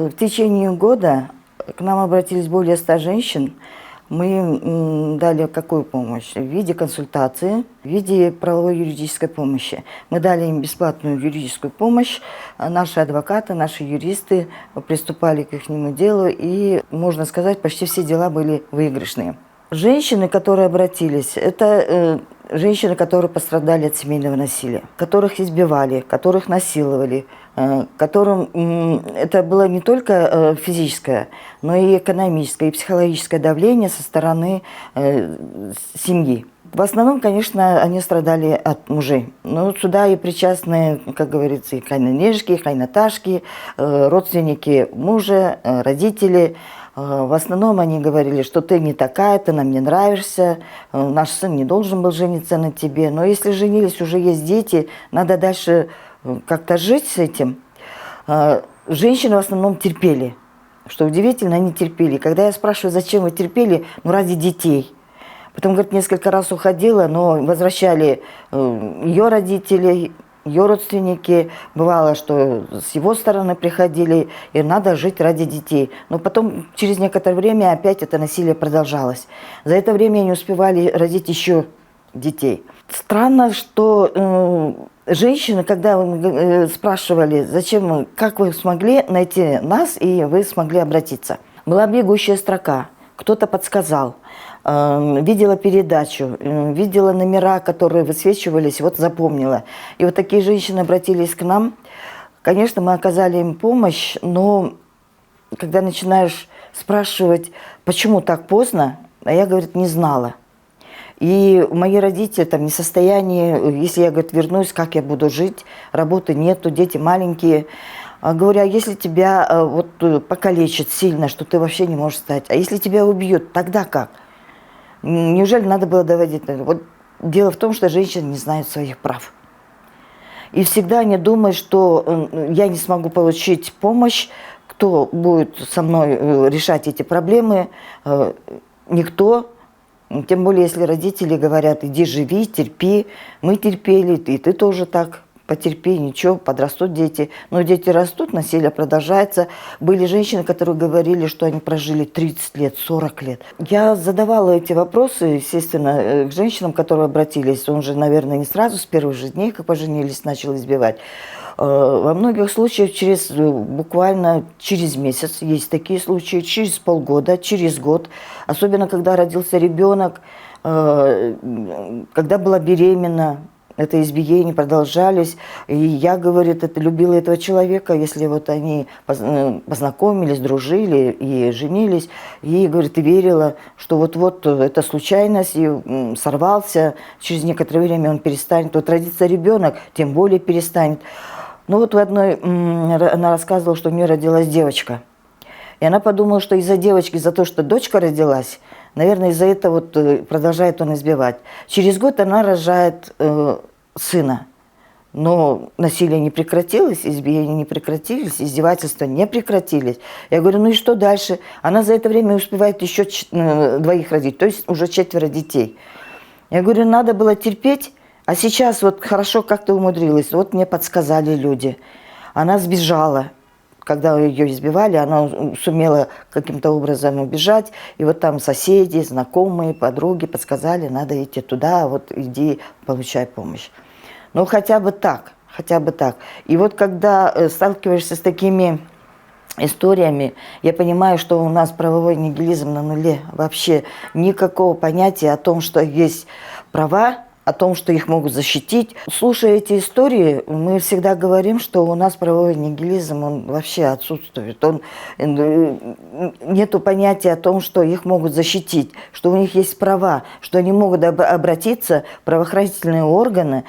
В течение года к нам обратились более 100 женщин. Мы им дали какую помощь? В виде консультации, в виде правовой юридической помощи. Мы дали им бесплатную юридическую помощь. Наши адвокаты, наши юристы приступали к их делу, и, можно сказать, почти все дела были выигрышные. Женщины, которые обратились, это женщины, которые пострадали от семейного насилия, которых избивали, которых насиловали, которым это было не только физическое, но и экономическое, и психологическое давление со стороны семьи. В основном, конечно, они страдали от мужей. Но сюда и причастны, как говорится, и хайнанежки, и хайнаташки, родственники мужа, родители. В основном они говорили, что ты не такая, ты нам не нравишься, наш сын не должен был жениться на тебе. Но если женились, уже есть дети, надо дальше как-то жить с этим. Женщины в основном терпели. Что удивительно, они терпели. Когда я спрашиваю, зачем вы терпели, ну ради детей. Потом, говорит, несколько раз уходила, но возвращали ее родителей, ее родственники. Бывало, что с его стороны приходили, и надо жить ради детей. Но потом, через некоторое время, опять это насилие продолжалось. За это время они успевали родить еще детей. Странно, что женщины, когда спрашивали, зачем, как вы смогли найти нас, и вы смогли обратиться. Была бегущая строка, кто-то подсказал. Видела передачу, видела номера, которые высвечивались, вот запомнила. И вот такие женщины обратились к нам. Конечно, мы оказали им помощь, но когда начинаешь спрашивать, почему так поздно, а я, говорит, не знала. И мои родители там не в состоянии, если я, говорит, вернусь, как я буду жить, работы нету, дети маленькие. Говорю, а если тебя вот покалечат сильно, что ты вообще не можешь встать, а если тебя убьют, тогда как? Неужели надо было доводить? Вот дело в том, что женщины не знают своих прав. И всегда они думают, что я не смогу получить помощь, кто будет со мной решать эти проблемы, никто. Тем более, если родители говорят, иди живи, терпи, мы терпели, и ты тоже так. Потерпи, ничего, подрастут дети. Но дети растут, насилие продолжается. Были женщины, которые говорили, что они прожили 30 лет, 40 лет. Я задавала эти вопросы, естественно, к женщинам, которые обратились. Он же, наверное, не сразу, с первых же дней, как поженились, начал избивать. Во многих случаях буквально через месяц, есть такие случаи, через полгода, через год. Особенно, когда родился ребенок, когда была беременна. Это избиения продолжались. И я, говорит, это любила этого человека, если вот они познакомились, дружили и женились. И, говорит, верила, что вот это случайность, и сорвался, через некоторое время он перестанет. Вот родится ребенок, тем более перестанет. Ну вот в одной, она рассказывала, что у нее родилась девочка. И она подумала, что из-за девочки, за то, что дочка родилась, наверное, из-за этого вот продолжает он избивать. Через год она рожает сына. Но насилие не прекратилось, избиения не прекратились, издевательства не прекратились. Я говорю, ну и что дальше? Она за это время успевает еще двоих родить, то есть уже 4 детей. Я говорю, надо было терпеть, а сейчас вот хорошо как-то умудрилась. Вот мне подсказали люди. Она сбежала. Когда ее избивали, она сумела каким-то образом убежать. И вот там соседи, знакомые, подруги подсказали, надо идти туда, вот иди, получай помощь. Ну, хотя бы так, хотя бы так. И вот когда сталкиваешься с такими историями, я понимаю, что у нас правовой нигилизм на нуле. Вообще никакого понятия о том, что есть права, о том, что их могут защитить. Слушая эти истории, мы всегда говорим, что у нас правовой нигилизм, он вообще отсутствует. Нету понятия о том, что их могут защитить, что у них есть права, что они могут обратиться в правоохранительные органы,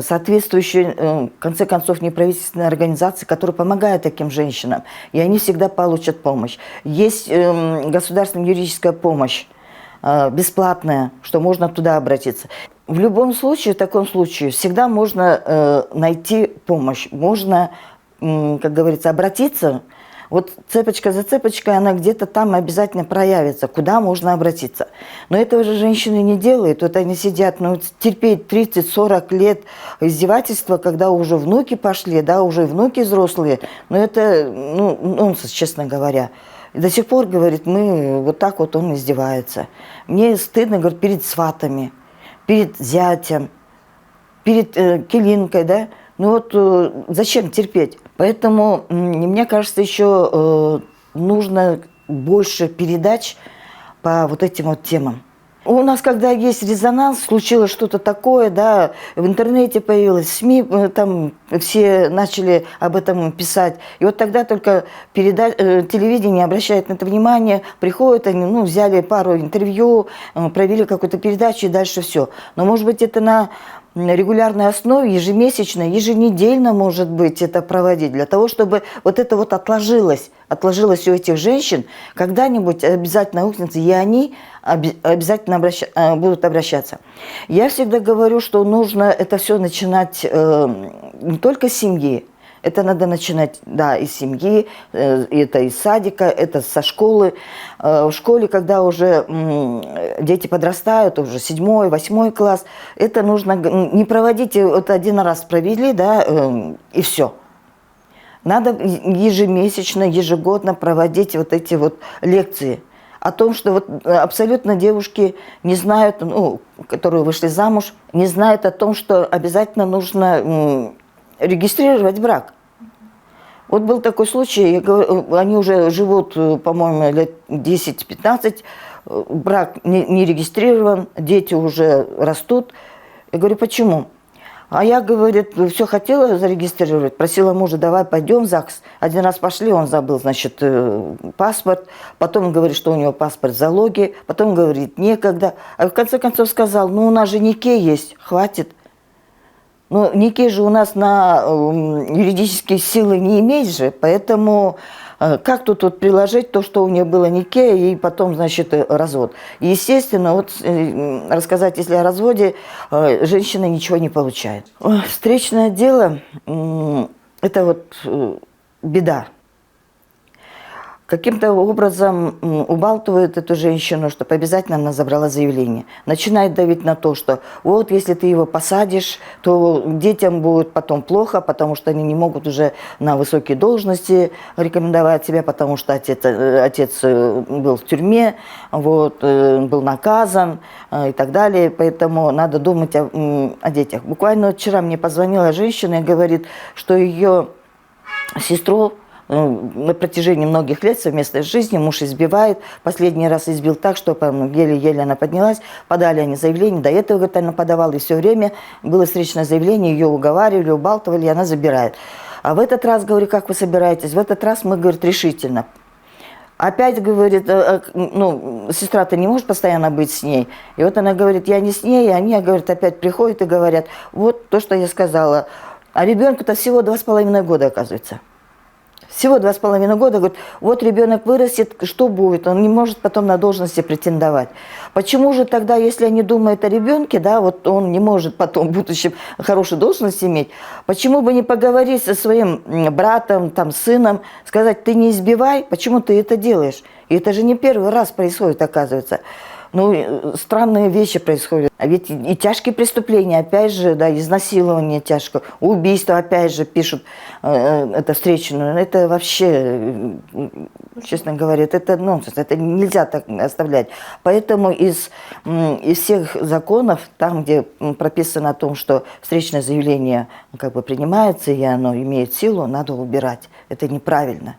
соответствующие, в конце концов, неправительственные организации, которые помогают таким женщинам, и они всегда получат помощь. Есть государственная юридическая помощь, бесплатная, что можно туда обратиться. В любом случае, в таком случае, всегда можно найти помощь. Можно, как говорится, обратиться Вот цепочка за цепочкой, она где-то там обязательно проявится, куда можно обратиться. Но этого же женщины не делают. Вот они сидят, ну, терпеть 30-40 лет издевательства, когда уже внуки пошли, да, уже внуки взрослые. Но это, ну, нонсенс, честно говоря. И до сих пор, говорит, мы вот так вот он издевается. Мне стыдно, говорит, перед сватами, перед зятем, перед килинкой, да. Ну вот зачем терпеть? Поэтому, мне кажется, еще нужно больше передач по вот этим вот темам. У нас, когда есть резонанс, случилось что-то такое, да, в интернете появилось, СМИ, там все начали об этом писать. И вот тогда только телевидение обращает на это внимание, приходят они, ну, взяли пару интервью, провели какую-то передачу и дальше все. Но, может быть, это на регулярной основе, ежемесячно, еженедельно, может быть, это проводить, для того, чтобы вот это вот отложилось у этих женщин, когда-нибудь обязательно ухнется, и они обязательно будут обращаться. Я всегда говорю, что нужно это все начинать не только с семьи, это надо начинать, да, из семьи, это из садика, это со школы. В школе, когда уже дети подрастают, уже 7-й, 8-й класс, это нужно не проводить, вот один раз провели, да, и все. Надо ежемесячно, ежегодно проводить вот эти вот лекции о том, что вот абсолютно девушки не знают, ну, которые вышли замуж, не знают о том, что обязательно нужно регистрировать брак. Вот был такой случай, я говорю, они уже живут, по-моему, лет 10-15, брак не регистрирован, дети уже растут. Я говорю, почему? А я, говорит, все хотела зарегистрировать, просила мужа, давай пойдем в ЗАГС. Один раз пошли, он забыл, значит, паспорт, потом говорит, что у него паспорт в залоге, потом говорит, некогда. А в конце концов сказал, ну у нас же НИКЕ есть, хватит. Но НИКЕ же у нас на юридические силы не имеет же, поэтому как тут вот приложить то, что у нее было НИКЕ, и потом, значит, развод. И, естественно, вот рассказать, если о разводе, женщина ничего не получает. Встречное дело – это вот беда. Каким-то образом убалтывают эту женщину, чтобы обязательно она забрала заявление. Начинает давить на то, что вот если ты его посадишь, то детям будет потом плохо, потому что они не могут уже на высокие должности рекомендовать себя, потому что отец был в тюрьме, вот, был наказан и так далее. Поэтому надо думать о детях. Буквально вчера мне позвонила женщина и говорит, что ее сестру на протяжении многих лет совместной жизни муж избивает. Последний раз избил так, что еле-еле она поднялась. Подали они заявление. До этого, говорит, она подавала, и все время было встречное заявление, ее уговаривали, убалтывали, и она забирает. А в этот раз, говорю, как вы собираетесь? В этот раз мы, говорит, решительно. Опять, говорит, ну, сестра-то не может постоянно быть с ней. И вот она говорит, я не с ней, и они, говорит, опять приходят и говорят, вот то, что я сказала. А ребенку-то всего 2,5 года, оказывается. Всего 2,5 года, говорит, вот ребенок вырастет, что будет? Он не может потом на должности претендовать. Почему же тогда, если они думают о ребенке, да, вот он не может потом в будущем хорошую должность иметь, почему бы не поговорить со своим братом, там, сыном, сказать, ты не избивай, почему ты это делаешь? И это же не первый раз происходит, оказывается. Ну, странные вещи происходят. А ведь и тяжкие преступления, опять же, да, изнасилование тяжкое, убийство, опять же, пишут это встречную. Это вообще, честно говоря, это нонсенс, это нельзя так оставлять. Поэтому из всех законов, там, где прописано о том, что встречное заявление как бы принимается, и оно имеет силу, надо убирать. Это неправильно.